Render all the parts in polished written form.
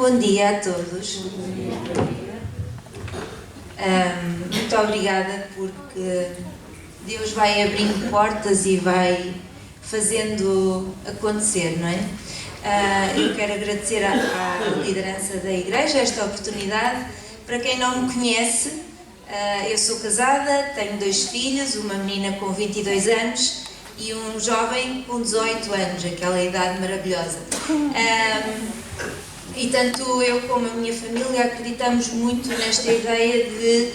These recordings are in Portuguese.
Bom dia a todos. Muito obrigada porque Deus vai abrindo portas e vai fazendo acontecer, não é? Eu quero agradecer à liderança da Igreja esta oportunidade. Para quem não me conhece, eu sou casada, tenho 2 filhos, uma menina com 22 anos e um jovem com 18 anos, aquela idade maravilhosa. E tanto eu como a minha família acreditamos muito nesta ideia de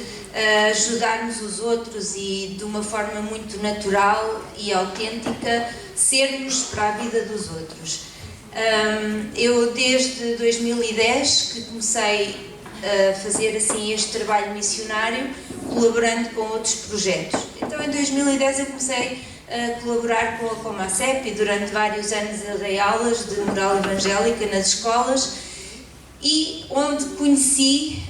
ajudarmos os outros e de uma forma muito natural e autêntica sermos para a vida dos outros. Eu desde 2010 que comecei a fazer assim este trabalho missionário, colaborando com outros projetos. Então em 2010 eu comecei a colaborar com a Comacep e durante vários anos eu dei aulas de moral evangélica nas escolas e onde conheci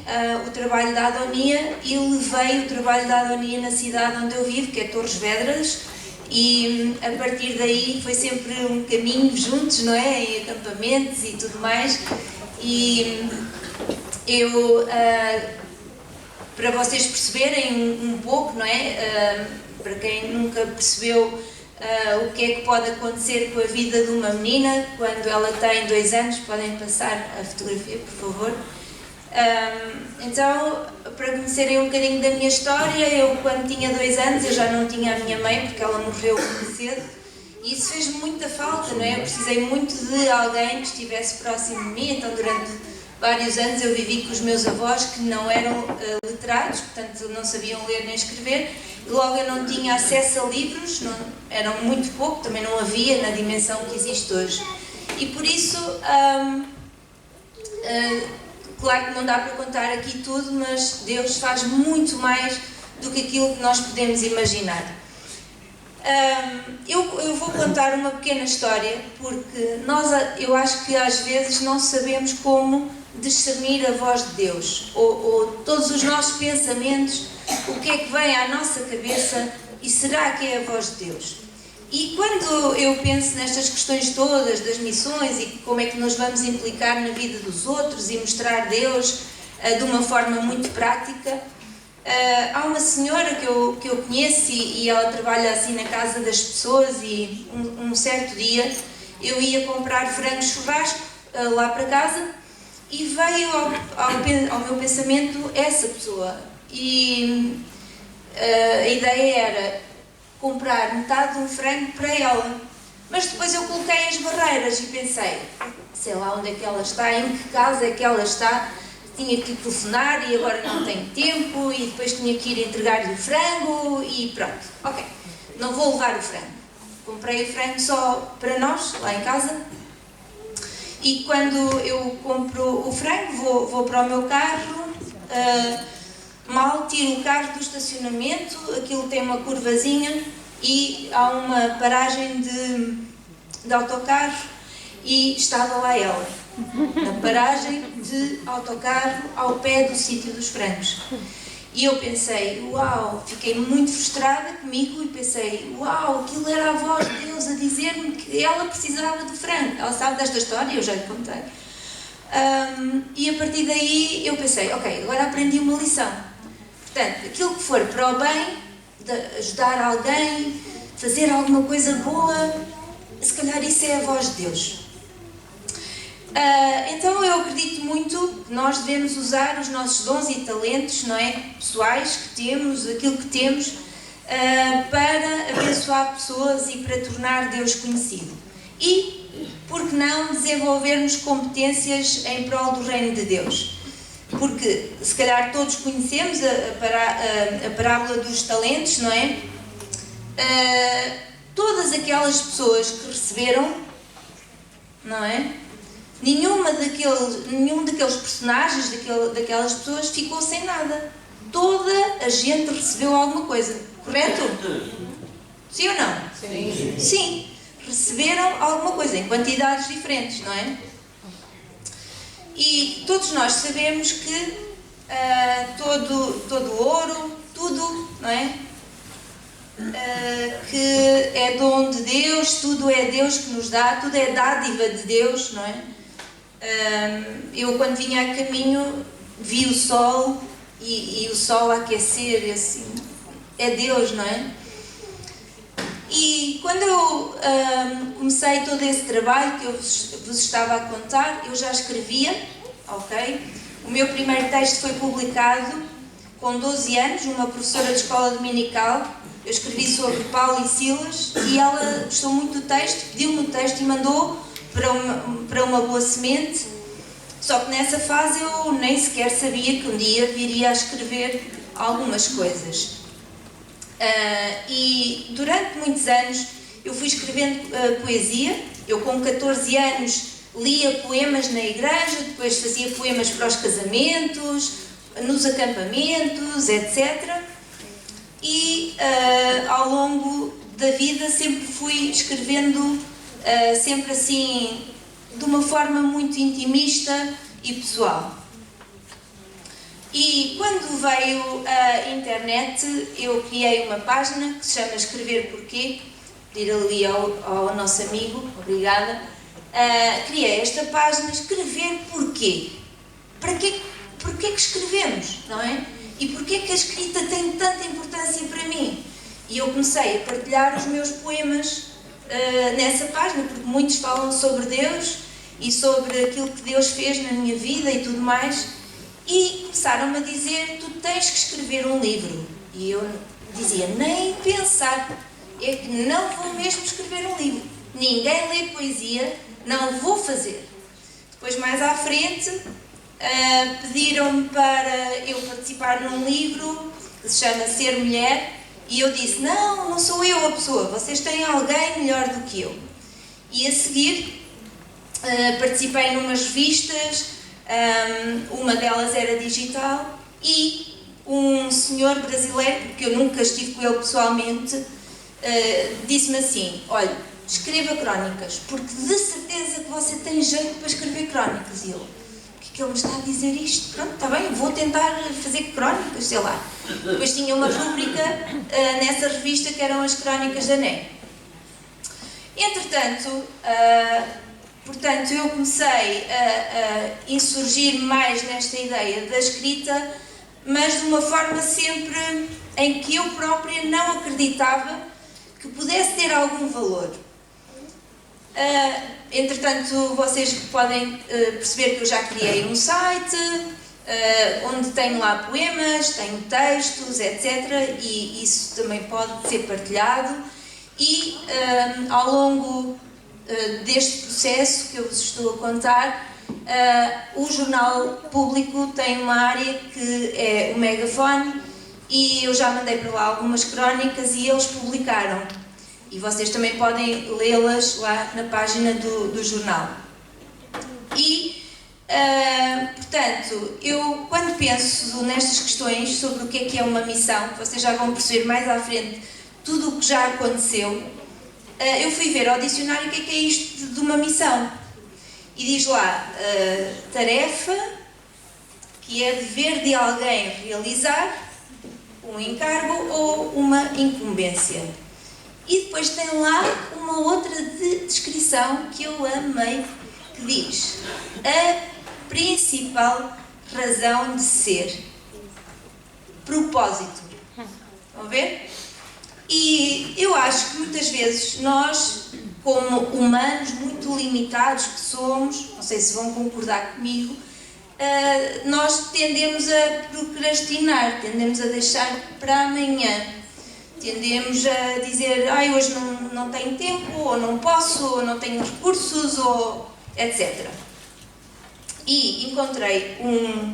o trabalho da Adonia e levei o trabalho da Adonia na cidade onde eu vivo, que é Torres Vedras, e a partir daí foi sempre um caminho juntos, não é? Em acampamentos e tudo mais. E eu, para vocês perceberem um pouco, não é? Para quem nunca percebeu o que é que pode acontecer com a vida de uma menina quando ela tem 2 anos, podem passar a fotografia, por favor. Então, para conhecerem um bocadinho da minha história, eu quando tinha 2 anos, eu já não tinha a minha mãe porque ela morreu muito cedo e isso fez-me muita falta, não é? Eu precisei muito de alguém que estivesse próximo de mim, então durante vários anos eu vivi com os meus avós que não eram letrados, portanto não sabiam ler nem escrever, e logo eu não tinha acesso a livros, eram muito pouco, também não havia na dimensão que existe hoje. E por isso, claro que não dá para contar aqui tudo, mas Deus faz muito mais do que aquilo que nós podemos imaginar. Eu vou contar uma pequena história, porque eu acho que às vezes não sabemos como discernir a voz de Deus, ou todos os nossos pensamentos, o que é que vem à nossa cabeça e será que é a voz de Deus? E quando eu penso nestas questões todas das missões e como é que nós vamos implicar na vida dos outros e mostrar Deus de uma forma muito prática, há uma senhora que eu conheço e ela trabalha assim na casa das pessoas e um certo dia eu ia comprar frango churrasco lá para casa e veio ao meu pensamento essa pessoa e a ideia era comprar metade de um frango para ela, mas depois eu coloquei as barreiras e pensei, sei lá onde é que ela está, em que casa é que ela está, tinha que telefonar e agora não tenho tempo e depois tinha que ir entregar-lhe o frango e pronto, ok, não vou levar o frango. Comprei o frango só para nós, lá em casa, e quando eu compro o frango vou para o meu carro, mal tiro o carro do estacionamento, aquilo tem uma curvazinha e há uma paragem de autocarro e estava lá ela, na paragem de autocarro ao pé do sítio dos frangos. E eu pensei, uau, fiquei muito frustrada comigo e pensei, uau, aquilo era a voz de Deus a dizer-me que ela precisava de frango. Ela sabe desta história, eu já lhe contei. E a partir daí eu pensei, ok, agora aprendi uma lição. Portanto, aquilo que for para o bem, de ajudar alguém, fazer alguma coisa boa, se calhar isso é a voz de Deus. Então eu acredito muito que nós devemos usar os nossos dons e talentos, não é? Pessoais que temos, aquilo que temos, para abençoar pessoas e para tornar Deus conhecido. E, por que não, desenvolvermos competências em prol do reino de Deus? Porque, se calhar, todos conhecemos a parábola dos talentos, não é? Todas aquelas pessoas que receberam, não é? Nenhum daqueles personagens, daquelas pessoas ficou sem nada. Toda a gente recebeu alguma coisa, correto? Sim ou não? Sim. Sim, receberam alguma coisa, em quantidades diferentes, não é? E todos nós sabemos que todo ouro, tudo, não é? Que é dom de Deus, tudo é Deus que nos dá, tudo é dádiva de Deus, não é? Eu, quando vinha a caminho, vi o sol e o sol a aquecer, assim, é Deus, não é? E quando eu comecei todo esse trabalho que eu vos estava a contar, eu já escrevia, ok? O meu primeiro texto foi publicado com 12 anos, uma professora de escola dominical. Eu escrevi sobre Paulo e Silas e ela gostou muito do texto, pediu-me o texto e mandou para uma boa semente. Só que nessa fase eu nem sequer sabia que um dia viria a escrever algumas coisas. E durante muitos anos eu fui escrevendo poesia. Eu, com 14 anos, lia poemas na igreja, depois fazia poemas para os casamentos, nos acampamentos, etc. E ao longo da vida sempre fui escrevendo, sempre assim, de uma forma muito intimista e pessoal. E quando veio a internet, eu criei uma página que se chama Escrever Porquê. Pedir ali ao nosso amigo, obrigada. Criei esta página, Escrever Porquê. Porquê que escrevemos, não é? E porquê que a escrita tem tanta importância para mim? E eu comecei a partilhar os meus poemas nessa página, porque muitos falam sobre Deus e sobre aquilo que Deus fez na minha vida e tudo mais. E começaram-me a dizer, tu tens que escrever um livro. E eu dizia, nem pensar, é que não vou mesmo escrever um livro. Ninguém lê poesia, não vou fazer. Depois, mais à frente, pediram-me para eu participar num livro que se chama Ser Mulher. E eu disse, não sou eu a pessoa, vocês têm alguém melhor do que eu. E a seguir, participei numas revistas. Uma delas era digital e um senhor brasileiro, que eu nunca estive com ele pessoalmente, disse-me assim, olha, escreva crónicas, porque de certeza que você tem jeito para escrever crónicas. E eu, o que é que ele me está a dizer isto? Pronto, está bem, vou tentar fazer crónicas, sei lá. Depois tinha uma rúbrica nessa revista que eram as crónicas da NEM. Entretanto, portanto, eu comecei a insurgir mais nesta ideia da escrita, mas de uma forma sempre em que eu própria não acreditava que pudesse ter algum valor. Entretanto, vocês podem perceber que eu já criei um site, onde tenho lá poemas, tenho textos, etc. E isso também pode ser partilhado. E ao longo deste processo que eu vos estou a contar, o Jornal Público tem uma área que é o megafone e eu já mandei para lá algumas crónicas e eles publicaram. E vocês também podem lê-las lá na página do jornal. E, portanto, eu quando penso nestas questões sobre o que é uma missão, vocês já vão perceber mais à frente tudo o que já aconteceu, eu fui ver ao dicionário o que é isto de uma missão. E diz lá, tarefa, que é dever de alguém realizar, um encargo ou uma incumbência. E depois tem lá uma outra descrição que eu amei, que diz, a principal razão de ser, propósito. Estão a ver? E eu acho que muitas vezes nós, como humanos muito limitados que somos, não sei se vão concordar comigo, nós tendemos a procrastinar, tendemos a deixar para amanhã. Tendemos a dizer, hoje não tenho tempo, ou não posso, ou não tenho recursos, ou etc. E encontrei um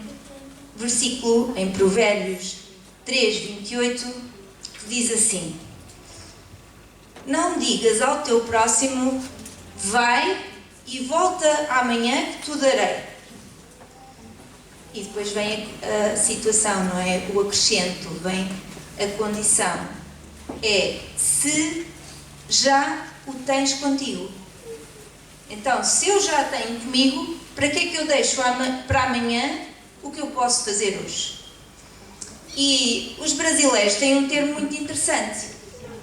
versículo em Provérbios 3:28 que diz assim: não digas ao teu próximo, vai e volta amanhã que te darei. E depois vem a situação, não é? O acrescento, vem a condição. É se já o tens contigo. Então, se eu já tenho comigo, para que é que eu deixo para amanhã o que eu posso fazer hoje? E os brasileiros têm um termo muito interessante,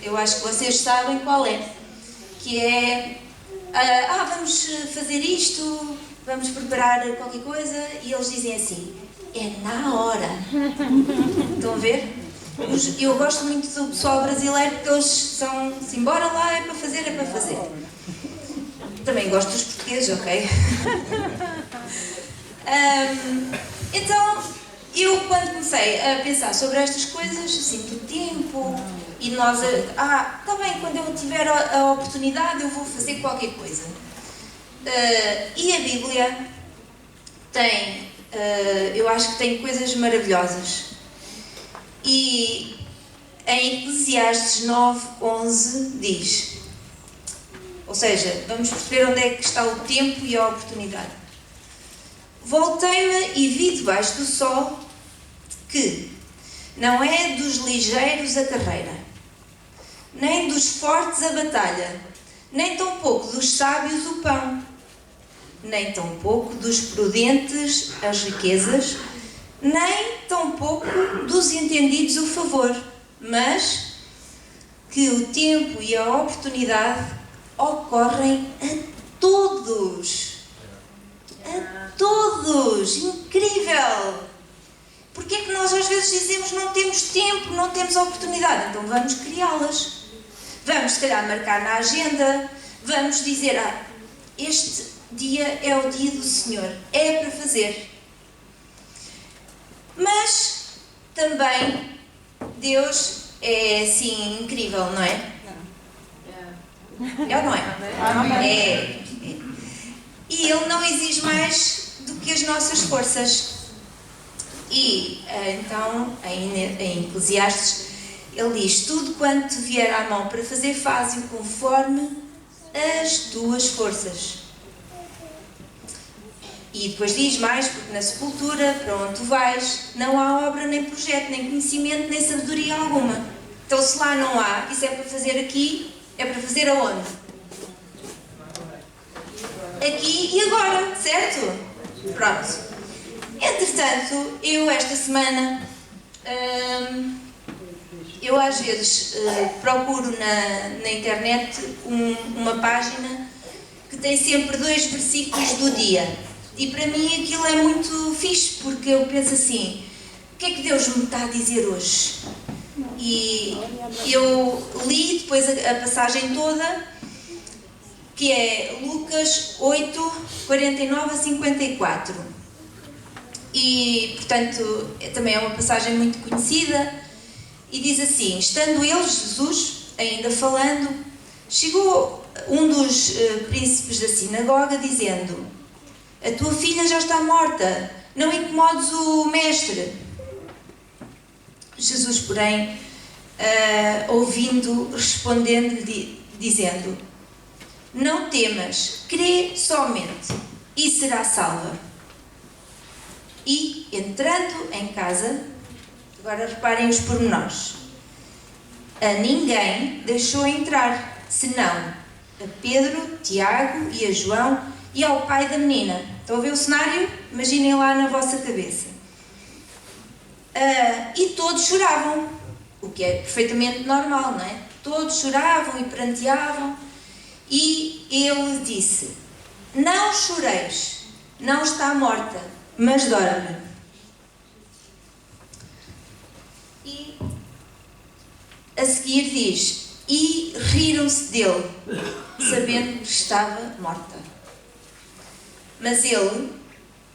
eu acho que vocês sabem qual é, que é, vamos fazer isto, vamos preparar qualquer coisa e eles dizem assim, é na hora. Estão a ver? Eu gosto muito do pessoal brasileiro porque eles são assim, bora lá, é para fazer, é para fazer. Também gosto dos portugueses, ok? Então, eu quando comecei a pensar sobre estas coisas, assim, do tempo, e nós, está bem, quando eu tiver a oportunidade eu vou fazer qualquer coisa. E a Bíblia tem, eu acho que tem coisas maravilhosas. E em Eclesiastes 9:11 diz, ou seja, vamos perceber onde é que está o tempo e a oportunidade. Voltei-me e vi debaixo do sol que não é dos ligeiros a carreira, nem dos fortes a batalha, nem tampouco dos sábios o pão, nem tampouco dos prudentes as riquezas, nem tampouco dos entendidos o favor, mas que o tempo e a oportunidade ocorrem a todos. A todos! Incrível! Porque é que nós às vezes dizemos não temos tempo, não temos oportunidade? Então vamos criá-las. Vamos, se calhar, marcar na agenda. Vamos dizer, este dia é o dia do Senhor. É para fazer. Mas também Deus é assim incrível, não é? É ou não é? É. E Ele não exige mais do que as nossas forças. E então, em Eclesiastes, ele diz, tudo quanto vier à mão para fazer, faze-o conforme as tuas forças. E depois diz mais, porque na sepultura, para onde tu vais, não há obra, nem projeto, nem conhecimento, nem sabedoria alguma. Então, se lá não há, isso é para fazer aqui, é para fazer aonde? Aqui e agora, certo? Pronto. Entretanto, eu esta semana, eu às vezes procuro na internet uma página que tem sempre 2 versículos do dia. E para mim aquilo é muito fixe, porque eu penso assim, o que é que Deus me está a dizer hoje? E eu li depois a passagem toda, que é Lucas 8, 49 a 54. E, portanto, também é uma passagem muito conhecida, e diz assim, estando ele, Jesus, ainda falando, chegou um dos príncipes da sinagoga, dizendo, a tua filha já está morta, não incomodes o mestre. Jesus, porém, ouvindo, respondendo-lhe, dizendo, não temas, crê somente, e será salva. E, entrando em casa, agora reparem os pormenores, a ninguém deixou entrar, senão a Pedro, Tiago e a João e ao pai da menina. Estão a ver o cenário? Imaginem lá na vossa cabeça. E todos choravam, o que é perfeitamente normal, não é? Todos choravam e pranteavam, e ele disse, não choreis, não está morta, mas dorme. E a seguir diz, e riram-se dele, sabendo que estava morta. Mas ele,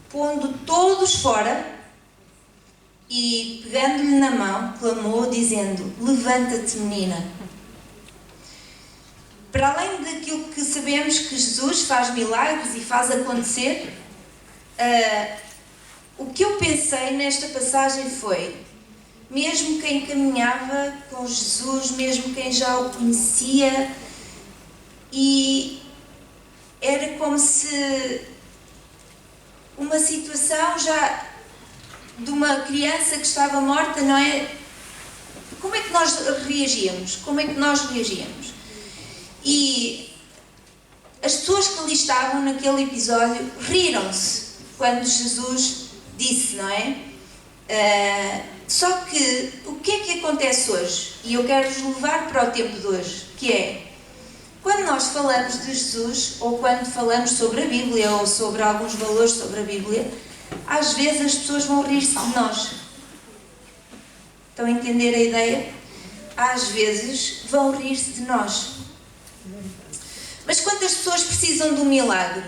pondo todos fora e pegando-lhe na mão, clamou, dizendo, levanta-te, menina. Para além daquilo que sabemos que Jesus faz milagres e faz acontecer, o que eu pensei nesta passagem foi, mesmo quem caminhava com Jesus, mesmo quem já o conhecia, e era como se uma situação já de uma criança que estava morta, não é? Como é que nós reagíamos? Como é que nós reagíamos? E as pessoas que ali estavam naquele episódio riram-se quando Jesus disse, não é? Só que, o que é que acontece hoje? E eu quero vos levar para o tempo de hoje, que é, Quando nós falamos de Jesus, ou quando falamos sobre a Bíblia, ou sobre alguns valores sobre a Bíblia, às vezes as pessoas vão rir-se de nós. Estão a entender a ideia? Às vezes vão rir-se de nós. Mas quantas pessoas precisam de um milagre?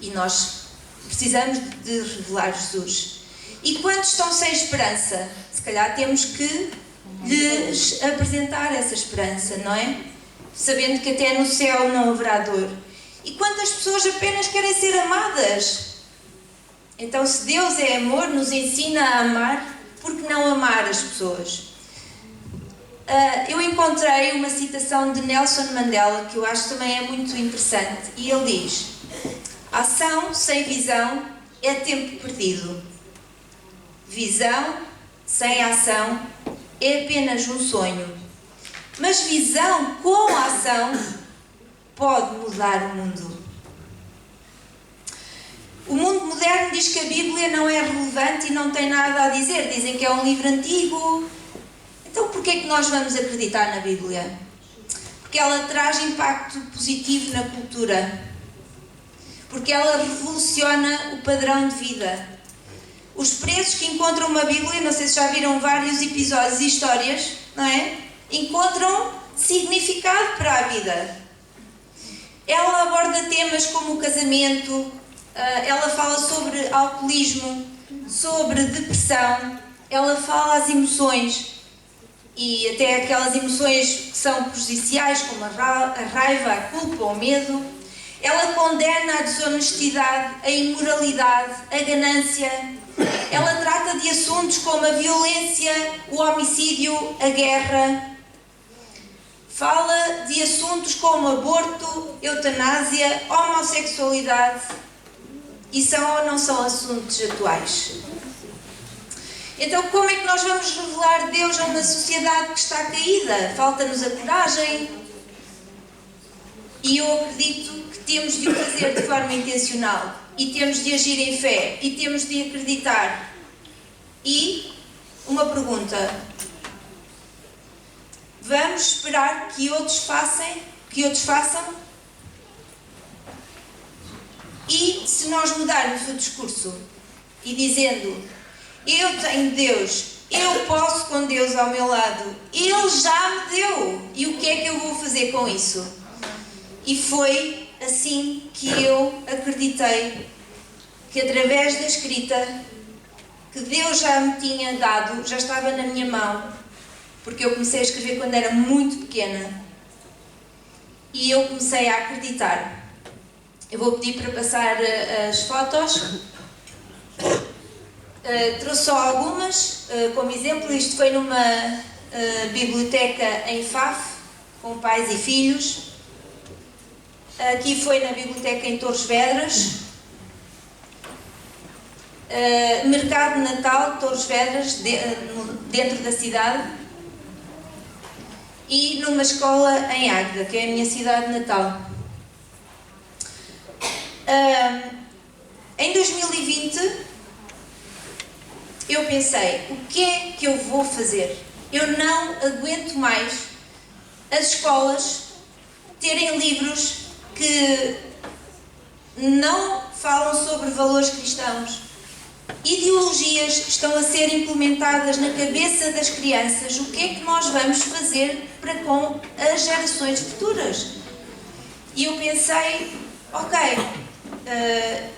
E nós precisamos de revelar Jesus. E quantos estão sem esperança? Se calhar temos que lhes apresentar essa esperança, não é? Sabendo que até no céu não haverá dor. E quantas pessoas apenas querem ser amadas? Então, se Deus é amor, nos ensina a amar, por que não amar as pessoas? Eu encontrei uma citação de Nelson Mandela, que eu acho também é muito interessante, e ele diz: ação sem visão é tempo perdido. Visão sem ação é apenas um sonho. Mas visão com ação pode mudar o mundo. O mundo moderno diz que a Bíblia não é relevante e não tem nada a dizer. Dizem que é um livro antigo. Então porquê é que nós vamos acreditar na Bíblia? Porque ela traz impacto positivo na cultura. Porque ela revoluciona o padrão de vida. Os presos que encontram uma Bíblia, não sei se já viram vários episódios e histórias, não é? Encontram significado para a vida. Ela aborda temas como o casamento, ela fala sobre alcoolismo, sobre depressão, ela fala as emoções e até aquelas emoções que são prejudiciais, como a raiva, a culpa, o medo. Ela condena a desonestidade, a imoralidade, a ganância. Ela trata de assuntos como a violência, o homicídio, a guerra. Fala de assuntos como aborto, eutanásia, homossexualidade. E são ou não são assuntos atuais? Então, como é que nós vamos revelar Deus a uma sociedade que está caída? Falta-nos a coragem. E eu acredito que temos de o fazer de forma intencional. E temos de agir em fé. E temos de acreditar. E, uma pergunta. Vamos esperar que outros façam? E se nós mudarmos o discurso e dizendo: eu tenho Deus, eu posso com Deus ao meu lado, Ele já me deu, e o que é que eu vou fazer com isso? E foi assim que eu acreditei que através da escrita que Deus já me tinha dado, já estava na minha mão, porque eu comecei a escrever quando era muito pequena, e eu comecei a acreditar. Eu vou pedir para passar as fotos. Trouxe só algumas, como exemplo. Isto foi numa biblioteca em Faf, com pais e filhos. Aqui foi na biblioteca em Torres Vedras. Mercado de Natal de Torres Vedras, dentro da cidade. E numa escola em Águeda, que é a minha cidade natal. Em 2020 eu pensei: o que é que eu vou fazer? Eu não aguento mais as escolas terem livros que não falam sobre valores cristãos. Ideologias estão a ser implementadas na cabeça das crianças. O que é que nós vamos fazer para com as gerações futuras? E eu pensei: ok,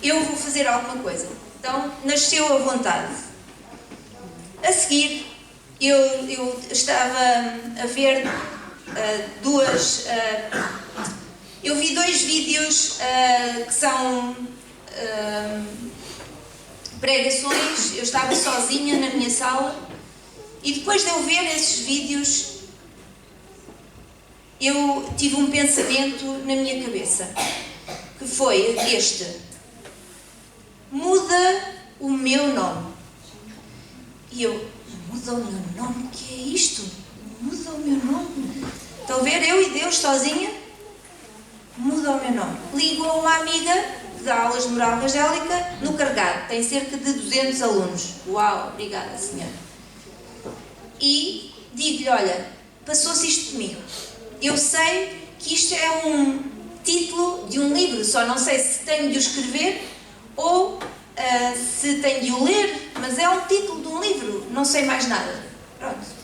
eu vou fazer alguma coisa. Então nasceu a vontade. A seguir, eu estava a ver eu vi dois vídeos que são pregações. Eu estava sozinha na minha sala e depois de eu ver esses vídeos, eu tive um pensamento na minha cabeça, que foi este: muda o meu nome. E eu: muda o meu nome? O que é isto? Muda o meu nome? Estão a ver? Eu e Deus sozinha. Muda o meu nome. Ligo a uma amiga que dá aulas de moral evangélica no Carregado. Tem cerca de 200 alunos. Uau, obrigada, senhora. E digo-lhe: olha, passou-se isto comigo. Eu sei que isto é um título de um livro, só não sei se tenho de o escrever ou se tenho de o ler, mas é um título de um livro, não sei mais nada. Pronto.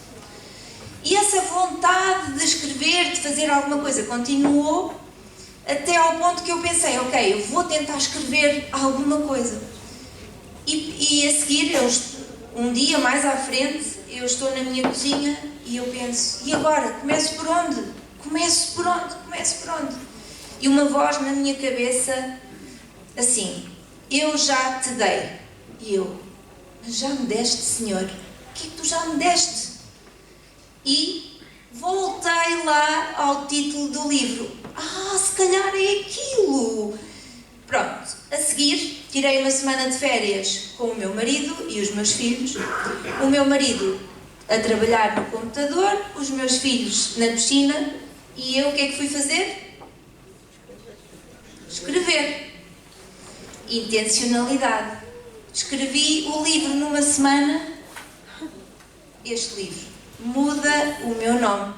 E essa vontade de escrever, de fazer alguma coisa, continuou até ao ponto que eu pensei, ok, eu vou tentar escrever alguma coisa. E a seguir, um dia mais à frente, eu estou na minha cozinha e eu penso, e agora? Começo por onde? Começo por onde? E uma voz na minha cabeça, assim, eu já te dei. E eu, mas já me deste, Senhor? O que é que tu já me deste? E voltei lá ao título do livro. Se calhar é aquilo. Pronto, a seguir tirei uma semana de férias com o meu marido e os meus filhos. O meu marido a trabalhar no computador, os meus filhos na piscina e eu o que é que fui fazer? Escrever. Intencionalidade. Escrevi o livro numa semana. Este livro muda o meu nome.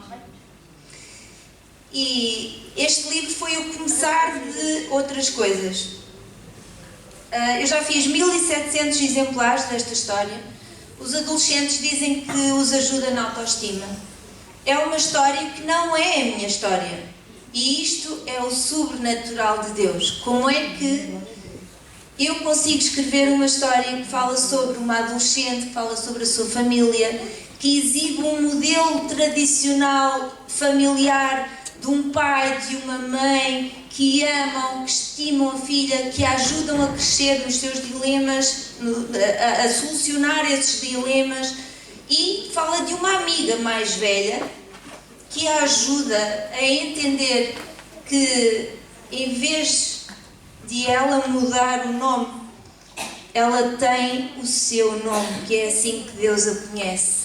E este livro foi o começar de outras coisas. Eu já fiz 1700 exemplares desta história. Os adolescentes dizem que os ajuda na autoestima. É uma história que não é a minha história. E isto é o sobrenatural de Deus. Como é que eu consigo escrever uma história que fala sobre uma adolescente, que fala sobre a sua família, que exibe um modelo tradicional familiar de um pai, de uma mãe que amam, que estimam a filha, que a ajudam a crescer nos seus dilemas, a solucionar esses dilemas, e fala de uma amiga mais velha que a ajuda a entender que, em vez de ela mudar o nome, ela tem o seu nome, que é assim que Deus a conhece.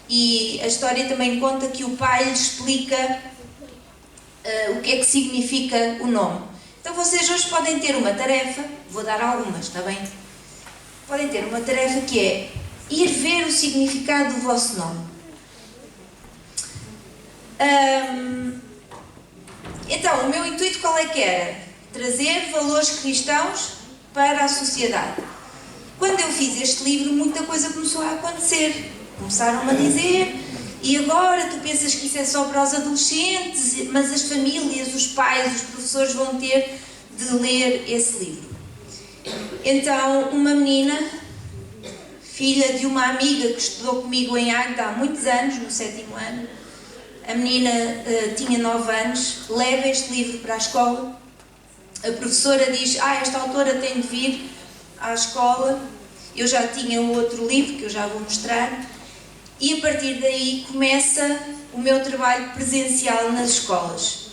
E a história também conta que o pai lhe explica o que é que significa o nome. Então vocês hoje podem ter uma tarefa, vou dar algumas, está bem? Podem ter uma tarefa que é ir ver o significado do vosso nome. Então, o meu intuito qual é que era? Trazer valores cristãos para a sociedade. Quando eu fiz este livro, muita coisa começou a acontecer. Começaram-me a dizer, e agora tu pensas que isso é só para os adolescentes, mas as famílias, os pais, os professores vão ter de ler esse livro. Então, uma menina, filha de uma amiga que estudou comigo em Águeda há muitos anos, no 7º ano, a menina tinha 9 anos, leva este livro para a escola. A professora diz, esta autora tem de vir à escola. Eu já tinha outro livro, que eu já vou mostrar. E a partir daí começa o meu trabalho presencial nas escolas,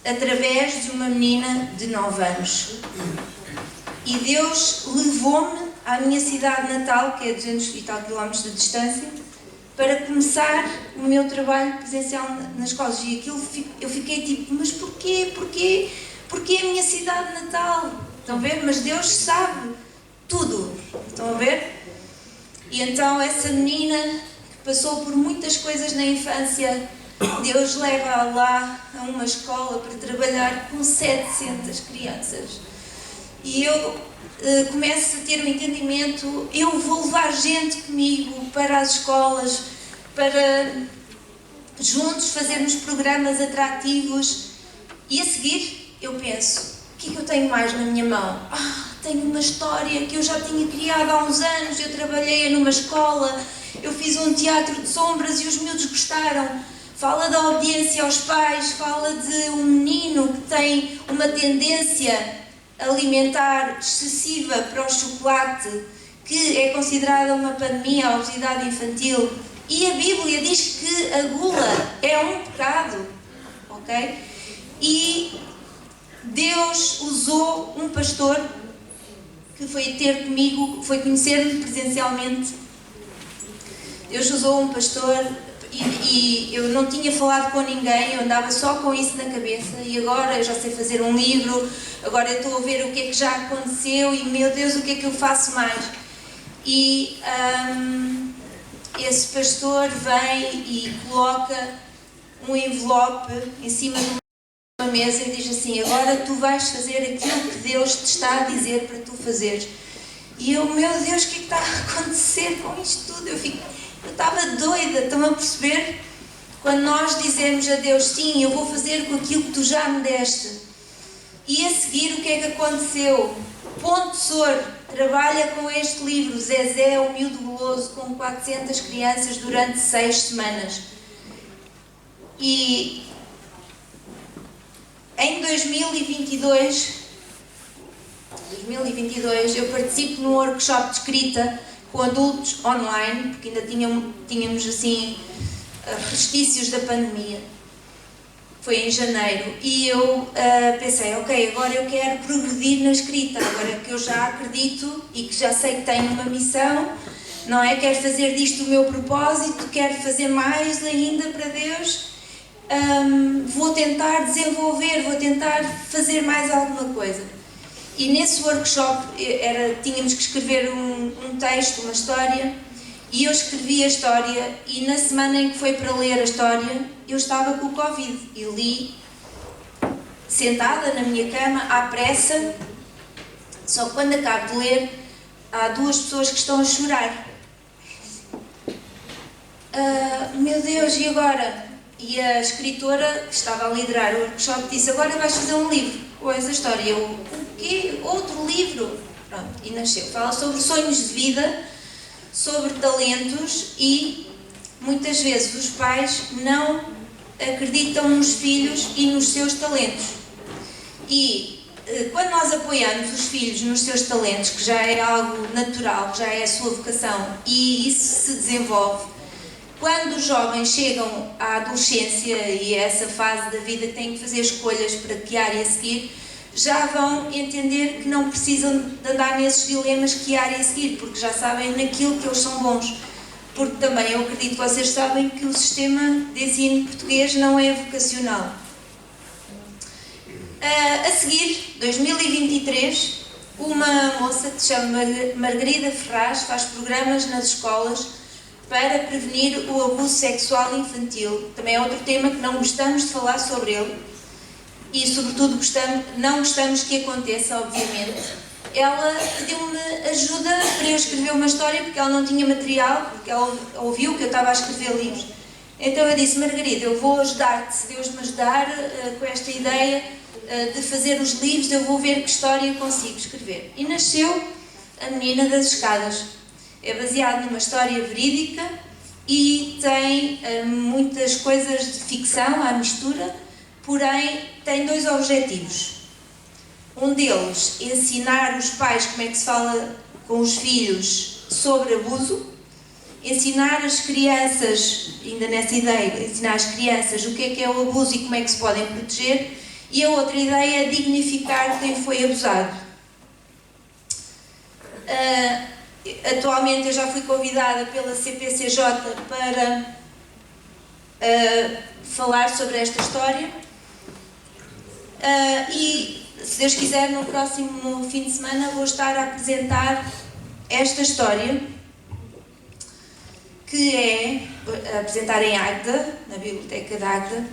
através de uma menina de 9 anos. E Deus levou-me à minha cidade natal, que é 200 e tal quilómetros de distância, para começar o meu trabalho presencial nas escolas. E aquilo eu fiquei tipo, mas porquê? Porquê a minha cidade natal? Estão a ver? Mas Deus sabe tudo. Estão a ver? E então essa menina que passou por muitas coisas na infância, Deus leva-a lá a uma escola para trabalhar com 700 crianças. E eu começo a ter um entendimento, eu vou levar gente comigo para as escolas, para juntos fazermos programas atrativos. E a seguir eu penso, o que é que eu tenho mais na minha mão? Tenho uma história que eu já tinha criado há uns anos, eu trabalhei numa escola, eu fiz um teatro de sombras e os miúdos gostaram. Fala da obediência aos pais, fala de um menino que tem uma tendência alimentar excessiva para o chocolate, que é considerada uma pandemia, a obesidade infantil. E a Bíblia diz que a gula é um pecado, ok? E Deus usou um pastor que foi ter comigo, foi conhecer-me presencialmente. Deus usou um pastor e eu não tinha falado com ninguém, eu andava só com isso na cabeça e agora eu já sei fazer um livro, agora eu estou a ver o que é que já aconteceu e, meu Deus, o que é que eu faço mais? E esse pastor vem e coloca um envelope em cima de uma mesa e diz assim: agora tu vais fazer aquilo que Deus te está a dizer para tu fazeres. E eu, meu Deus, o que é que está a acontecer com isto tudo? Eu estava doida, estão a perceber? Quando nós dizemos a Deus: sim, eu vou fazer com aquilo que tu já me deste. E a seguir, o que é que aconteceu? Ponte Sor trabalha com este livro, Zezé, o Miúdo Guloso, com 400 crianças durante 6 semanas. E em 2022, eu participo num workshop de escrita com adultos online, porque ainda tínhamos assim resquícios da pandemia. Foi em janeiro. E eu pensei: ok, agora eu quero progredir na escrita, agora que eu já acredito e que já sei que tenho uma missão, não é? Quero fazer disto o meu propósito, quero fazer mais ainda para Deus. Vou tentar desenvolver, vou tentar fazer mais alguma coisa. E nesse workshop tínhamos que escrever um texto, uma história, e eu escrevi a história, e na semana em que foi para ler a história, eu estava com o Covid, e li sentada na minha cama, à pressa, só que quando acabo de ler, há 2 pessoas que estão a chorar. Meu Deus, e agora? E a escritora que estava a liderar o workshop disse: agora vais fazer um livro com essa história. Eu: o quê? Outro livro? Pronto, e nasceu. Fala sobre sonhos de vida, sobre talentos, e muitas vezes os pais não acreditam nos filhos e nos seus talentos. E quando nós apoiamos os filhos nos seus talentos, que já é algo natural, que já é a sua vocação, e isso se desenvolve, quando os jovens chegam à adolescência e a essa fase da vida que têm que fazer escolhas para que área seguir, já vão entender que não precisam de andar nesses dilemas que área seguir, porque já sabem naquilo que eles são bons. Porque também eu acredito que vocês sabem que o sistema de ensino português não é vocacional. A seguir, 2023, uma moça que se chama Margarida Ferraz faz programas nas escolas para prevenir o abuso sexual infantil. Também é outro tema que não gostamos de falar sobre ele e, sobretudo, não gostamos que aconteça, obviamente. Ela pediu-me ajuda para eu escrever uma história, porque ela não tinha material, porque ela ouviu que eu estava a escrever livros. Então eu disse: Margarida, eu vou ajudar-te, se Deus me ajudar com esta ideia de fazer os livros, eu vou ver que história eu consigo escrever. E nasceu A Menina das Escadas. É baseado numa história verídica e tem muitas coisas de ficção à mistura, porém tem 2 objetivos. Um deles, ensinar os pais como é que se fala com os filhos sobre abuso, ensinar as crianças, ainda nessa ideia, ensinar as crianças o que é o abuso e como é que se podem proteger, e a outra ideia é dignificar quem foi abusado. Atualmente eu já fui convidada pela CPCJ para falar sobre esta história e, se Deus quiser, no próximo fim de semana vou estar a apresentar esta história, que é apresentar em Águeda, na Biblioteca de Águeda,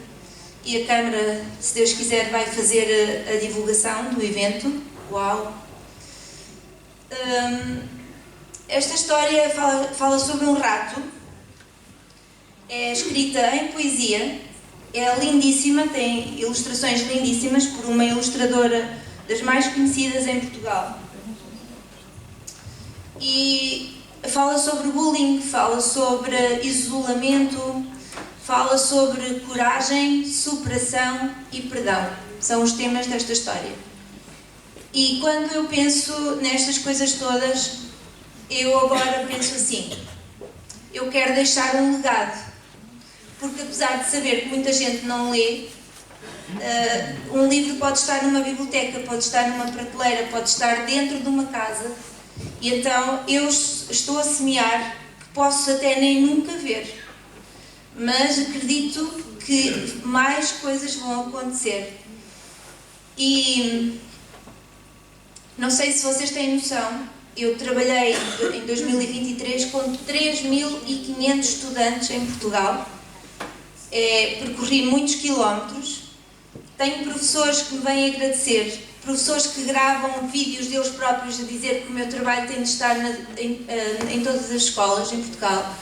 e a Câmara, se Deus quiser, vai fazer a divulgação do evento. Uau! Esta história fala sobre um rato, é escrita em poesia, é lindíssima, tem ilustrações lindíssimas por uma ilustradora das mais conhecidas em Portugal. E fala sobre bullying, fala sobre isolamento, fala sobre coragem, superação e perdão. São os temas desta história. E quando eu penso nestas coisas todas, eu agora penso assim: eu quero deixar um legado. Porque apesar de saber que muita gente não lê, um livro pode estar numa biblioteca, pode estar numa prateleira, pode estar dentro de uma casa, e então eu estou a semear que posso até nem nunca ver, mas acredito que mais coisas vão acontecer. E não sei se vocês têm noção, eu trabalhei em 2023 com 3.500 estudantes em Portugal. percorri muitos quilómetros, tenho professores que me vêm agradecer, professores que gravam vídeos deles próprios a dizer que o meu trabalho tem de estar em todas as escolas em Portugal.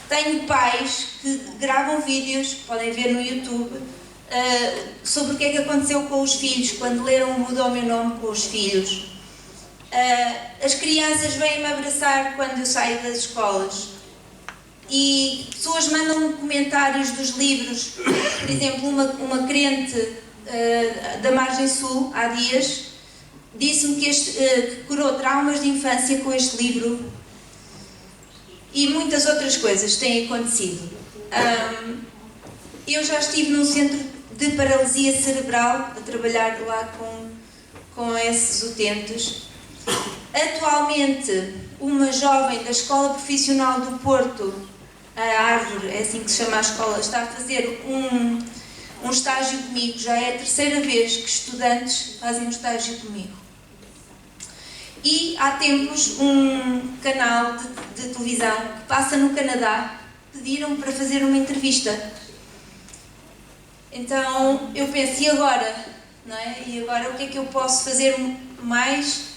Tenho pais que gravam vídeos, podem ver no YouTube, sobre o que é que aconteceu com os filhos, quando leram o Muda o Meu Nome com os filhos. As crianças vêm-me abraçar quando eu saio das escolas. E pessoas mandam-me comentários dos livros. Por exemplo, uma crente da Margem Sul, há dias, disse-me que curou traumas de infância com este livro. E muitas outras coisas têm acontecido. Eu já estive num centro de paralisia cerebral, a trabalhar lá com esses utentes. Atualmente, uma jovem da Escola Profissional do Porto, a Árvore, é assim que se chama a escola, está a fazer um estágio comigo. Já é a terceira vez que estudantes fazem um estágio comigo. E há tempos um canal de televisão que passa no Canadá pediram-me para fazer uma entrevista. Então eu penso, e agora? Não é? E agora o que é que eu posso fazer mais?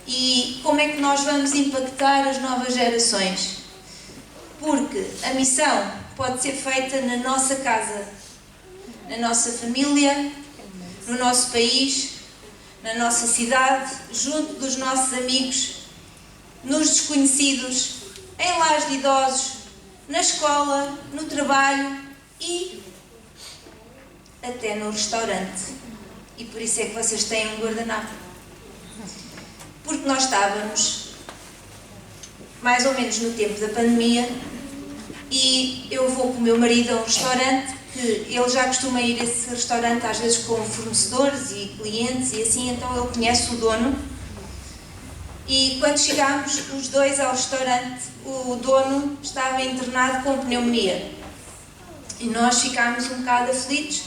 E como é que nós vamos impactar as novas gerações? Porque a missão pode ser feita na nossa casa, na nossa família, no nosso país, na nossa cidade, junto dos nossos amigos, nos desconhecidos, em lares de idosos, na escola, no trabalho e até no restaurante. E por isso é que vocês têm um guardanapo. Porque nós estávamos mais ou menos no tempo da pandemia e eu vou com o meu marido a um restaurante que ele já costuma ir a esse restaurante às vezes com fornecedores e clientes e assim, então ele conhece o dono. E quando chegámos os dois ao restaurante, o dono estava internado com pneumonia. E nós ficámos um bocado aflitos,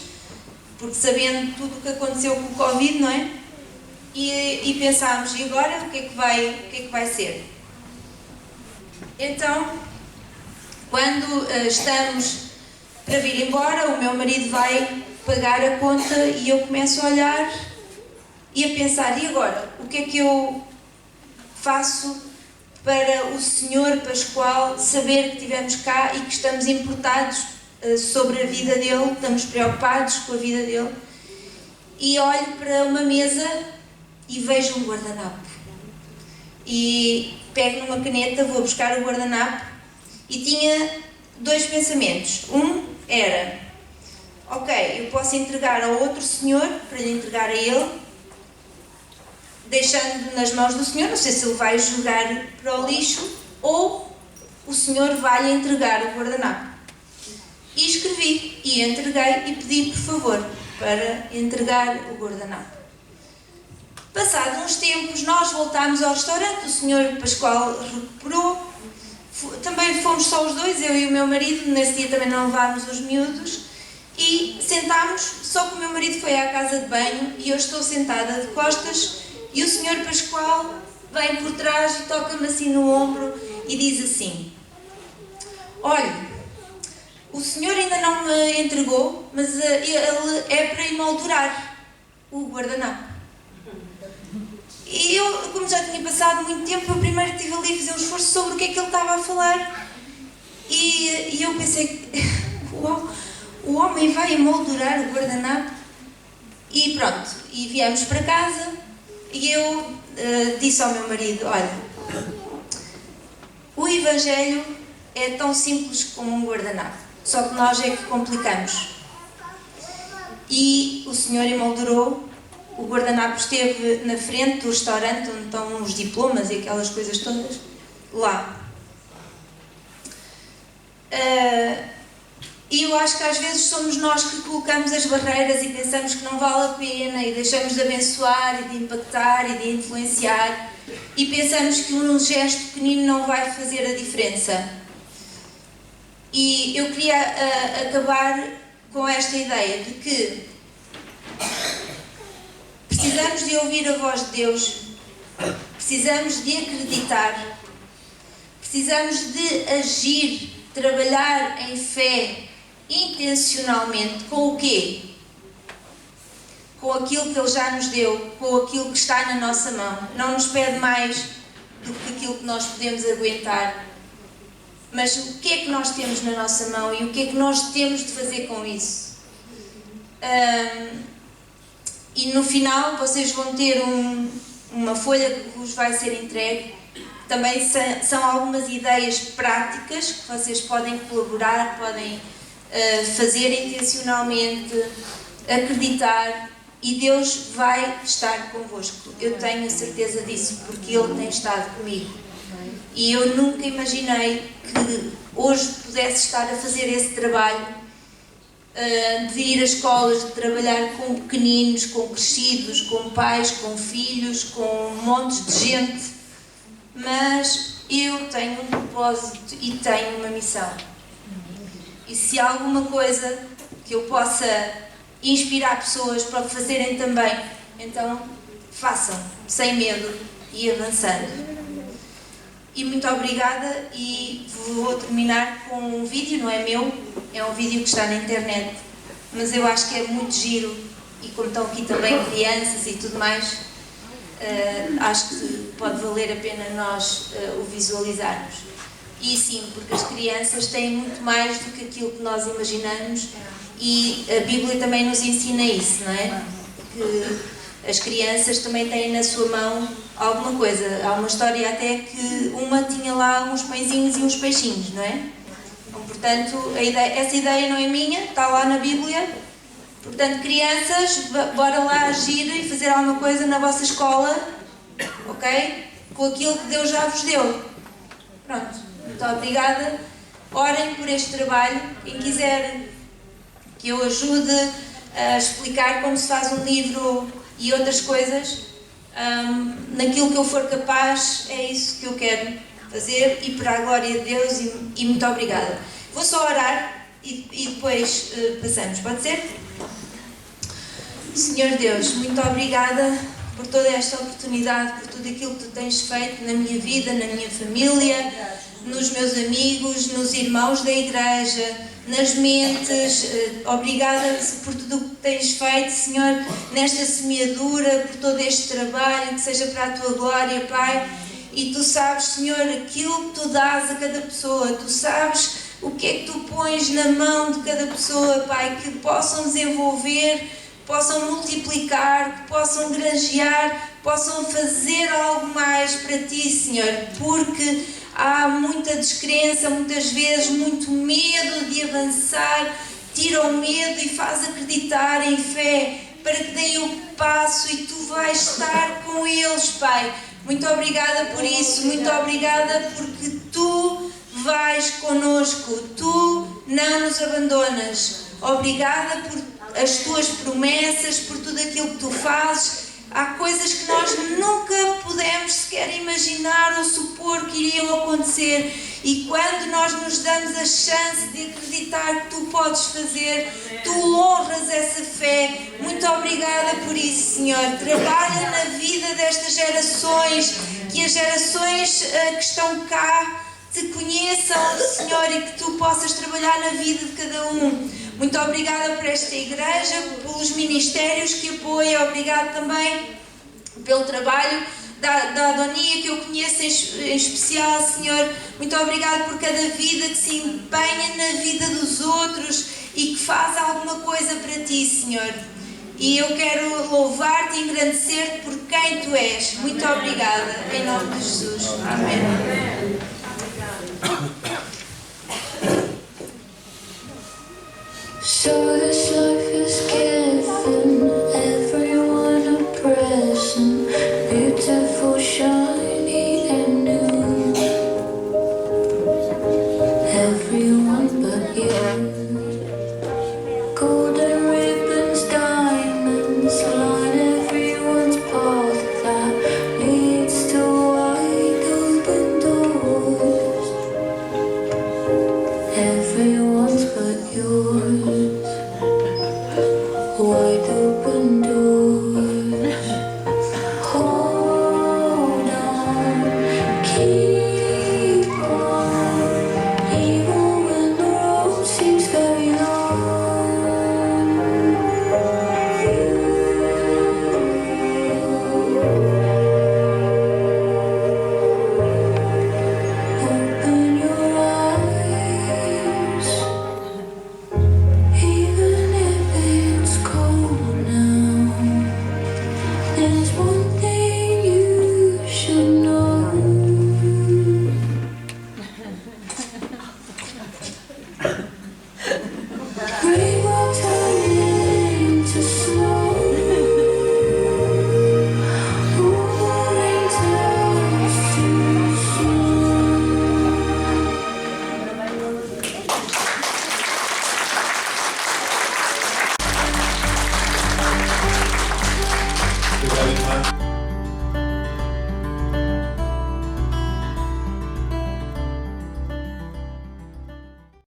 porque sabendo tudo o que aconteceu com o Covid, não é? E pensámos, e agora o que é que vai ser? Então, quando estamos para vir embora, o meu marido vai pagar a conta e eu começo a olhar e a pensar, e agora? O que é que eu faço para o Senhor Pascoal saber que estivemos cá e que estamos importados sobre a vida dele, estamos preocupados com a vida dele? E olho para uma mesa e vejo um guardanapo. E pego numa caneta, vou buscar o guardanapo e tinha dois pensamentos. Um era, ok, eu posso entregar ao outro senhor, para lhe entregar a ele, deixando nas mãos do senhor, não sei se ele vai jogar para o lixo, ou o senhor vai lhe entregar o guardanapo. E escrevi, e entreguei e pedi, por favor, para entregar o guardanapo. Passados uns tempos, nós voltámos ao restaurante, o senhor Pascoal recuperou, também fomos só os dois, eu e o meu marido, nesse dia também não levámos os miúdos, e sentámos, só que o meu marido foi à casa de banho e eu estou sentada de costas e o senhor Pascoal vem por trás e toca-me assim no ombro e diz assim, olha, o senhor ainda não me entregou, mas ele é para emoldurar o guardanapo. E eu, como já tinha passado muito tempo, eu primeiro estive ali a fazer um esforço sobre o que é que ele estava a falar. E eu pensei, uau, o homem vai emoldurar o guardanapo. E pronto, e viemos para casa e eu disse ao meu marido, olha, o Evangelho é tão simples como um guardanapo, só que nós é que complicamos. E o Senhor emoldurou. O guardanapo esteve na frente do restaurante onde estão os diplomas e aquelas coisas todas, lá. E eu acho que às vezes somos nós que colocamos as barreiras e pensamos que não vale a pena e deixamos de abençoar e de impactar e de influenciar e pensamos que um gesto pequenino não vai fazer a diferença. E eu queria acabar com esta ideia de que precisamos de ouvir a voz de Deus, precisamos de acreditar, precisamos de agir, trabalhar em fé intencionalmente com o quê? Com aquilo que Ele já nos deu, com aquilo que está na nossa mão. Não nos pede mais do que aquilo que nós podemos aguentar. Mas o que é que nós temos na nossa mão e o que é que nós temos de fazer com isso? E no final vocês vão ter uma folha que vos vai ser entregue. Também são algumas ideias práticas que vocês podem colaborar, podem fazer intencionalmente, acreditar, e Deus vai estar convosco. Eu tenho a certeza disso, porque Ele tem estado comigo. E eu nunca imaginei que hoje pudesse estar a fazer esse trabalho, de ir a escolas, de trabalhar com pequeninos, com crescidos, com pais, com filhos, com montes de gente. Mas eu tenho um propósito e tenho uma missão. E se há alguma coisa que eu possa inspirar pessoas para o fazerem também, então façam, sem medo e avançando. E muito obrigada, e vou terminar com um vídeo, não é meu, é um vídeo que está na internet, mas eu acho que é muito giro, e como estão aqui também crianças e tudo mais, acho que pode valer a pena nós o visualizarmos. E sim, porque as crianças têm muito mais do que aquilo que nós imaginamos, e a Bíblia também nos ensina isso, não é? Que as crianças também têm na sua mão alguma coisa. Há uma história até que uma tinha lá uns pãezinhos e uns peixinhos, não é? Então, portanto, essa ideia não é minha, está lá na Bíblia. Portanto, crianças, bora lá agir e fazer alguma coisa na vossa escola, ok? Com aquilo que Deus já vos deu. Pronto, muito obrigada. Orem por este trabalho. Quem quiser que eu ajude a explicar como se faz um livro e outras coisas, naquilo que eu for capaz, é isso que eu quero fazer, e para a glória de Deus, e muito obrigada. Vou só orar e depois passamos, pode ser? Senhor Deus, muito obrigada por toda esta oportunidade, por tudo aquilo que Tu tens feito na minha vida, na minha família, nos meus amigos, nos irmãos da igreja, nas mentes. Obrigada por tudo o que tens feito, Senhor, nesta semeadura, por todo este trabalho, que seja para a Tua glória, Pai. E Tu sabes, Senhor, aquilo que Tu dás a cada pessoa, Tu sabes o que é que Tu pões na mão de cada pessoa, Pai, que possam desenvolver, que possam multiplicar, que possam granjear, possam fazer algo mais para Ti, Senhor, porque há muita descrença, muitas vezes muito medo de avançar, tira o medo e faz acreditar em fé, para que deem o passo, e Tu vais estar com eles, Pai. Muito obrigada por isso, muito obrigada porque Tu vais connosco, Tu não nos abandonas. Obrigada por as Tuas promessas, por tudo aquilo que Tu fazes. Há coisas que nós nunca pudemos sequer imaginar ou supor que iriam acontecer, e quando nós nos damos a chance de acreditar que Tu podes fazer, Tu honras essa fé. Muito obrigada por isso, Senhor. Trabalha na vida destas gerações, que as gerações que estão cá Te conheçam, Senhor, e que Tu possas trabalhar na vida de cada um. Muito obrigada por esta igreja, pelos ministérios que apoia. Obrigada também pelo trabalho da Adonia, que eu conheço em especial, Senhor. Muito obrigada por cada vida que se empenha na vida dos outros e que faz alguma coisa para Ti, Senhor. E eu quero louvar-Te e engrandecer-Te por quem Tu és. Muito obrigada, em nome de Jesus. Amém. So this life is given everyone a present, beautiful, shiny and new. Everyone but you. Golden ribbons, diamonds line everyone's path that leads to wide open doors. Everyone's but yours.